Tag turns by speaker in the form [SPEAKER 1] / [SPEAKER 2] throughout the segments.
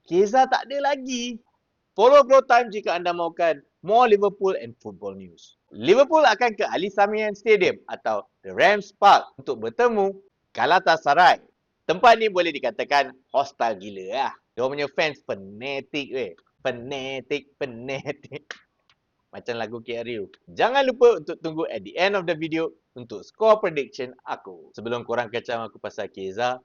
[SPEAKER 1] Keza tak ada lagi. Follow Bro Time jika anda mahukan more Liverpool and football news. Liverpool akan ke Ali Sami Yen Stadium atau The Rams Park untuk bertemu Galatasaray. Tempat ni boleh dikatakan hostile gila lah. Dia punya fans fanatik weh. Fanatik. Macam lagu KRU. Jangan lupa untuk tunggu at the end of the video untuk score prediction aku. Sebelum korang kacau aku pasal Keza,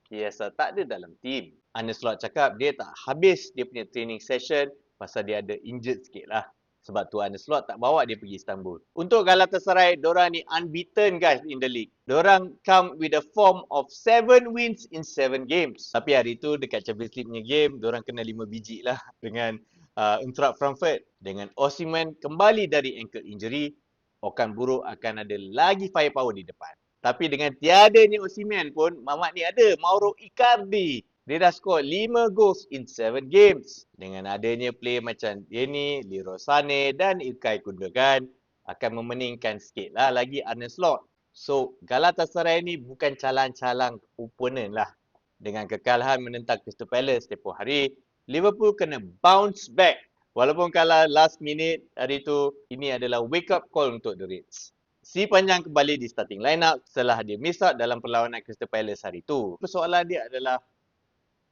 [SPEAKER 1] Keza tak ada dalam team. Arne Slot cakap dia tak habis dia punya training session pasal dia ada injured sikit lah. Sebab tu Arne Slot tak bawa dia pergi Istanbul. Untuk Galatasaray, dorang ni unbeaten guys in the league. Dorang come with a form of 7 wins in 7 games. Tapi hari tu dekat Champions League punya game, dorang kena 5 biji lah dengan Eintracht Frankfurt. Dengan Osimhen kembali dari ankle injury, Okan Buruk akan ada lagi firepower di depan. Tapi dengan tiadanya Osimhen pun, Mamat ni ada Mauro Icardi. Dia dah skor 5 goals in 7 games. Dengan adanya player macam dia ni, Leroy Sané dan Ilkay Gundogan akan memeningkan sikit lah lagi Arne Slot. So, Galatasaray ni bukan calang-calang opponent lah. Dengan kekalahan menentang Crystal Palace tempoh hari, Liverpool kena bounce back. Walaupun kalah last minute hari tu, ini adalah wake up call untuk the Reds. Si Panjang kembali di starting lineup setelah dia miss out dalam perlawanan Crystal Palace hari tu. Persoalan dia adalah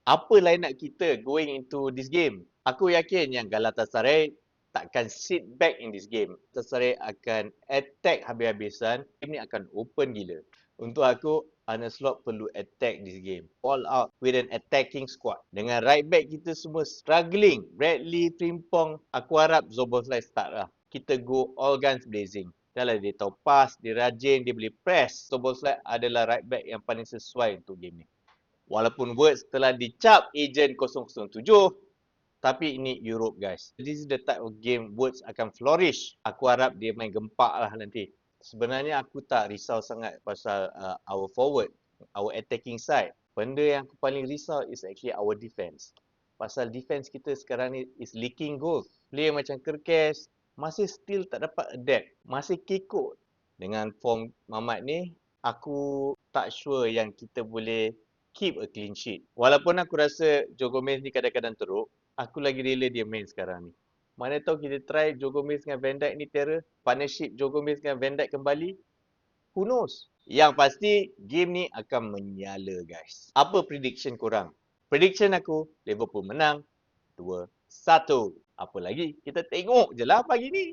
[SPEAKER 1] apa lineup kita going into this game? Aku yakin yang Galatasaray takkan sit back in this game. Galatasaray akan attack habis-habisan. Game ni akan open gila. Untuk aku, Arne Slot perlu attack this game. All out with an attacking squad. Dengan right back kita semua struggling. Bradley, Frimpong, aku harap Szoboszlai start lah. Kita go all guns blazing. Dah lah dia tahu pass, dia rajin, dia boleh press. Szoboszlai adalah right back yang paling sesuai untuk game ni. Walaupun Words telah dicap ejen 007, tapi ini Europe guys. This is the type of game Words akan flourish. Aku harap dia main gempak lah nanti. Sebenarnya aku tak risau sangat pasal our forward, our attacking side. Benda yang aku paling risau is actually our defense. Pasal defense kita sekarang ni is leaking goals. Player macam Kerkes masih still tak dapat adapt. Masih kekok. Dengan form Mamat ni, aku tak sure yang kita boleh keep a clean sheet. Walaupun aku rasa Joe Gomez ni kadang-kadang teruk, aku lagi rela dia main sekarang ni. Mana tahu kita try Joe Gomez dengan Van Dijk ni terror, partnership Joe Gomez dengan Van Dijk kembali. Who knows? Yang pasti game ni akan menyala guys. Apa prediction korang? Prediction aku, Liverpool menang 2-1. Apa lagi? Kita tengok je lah pagi ni.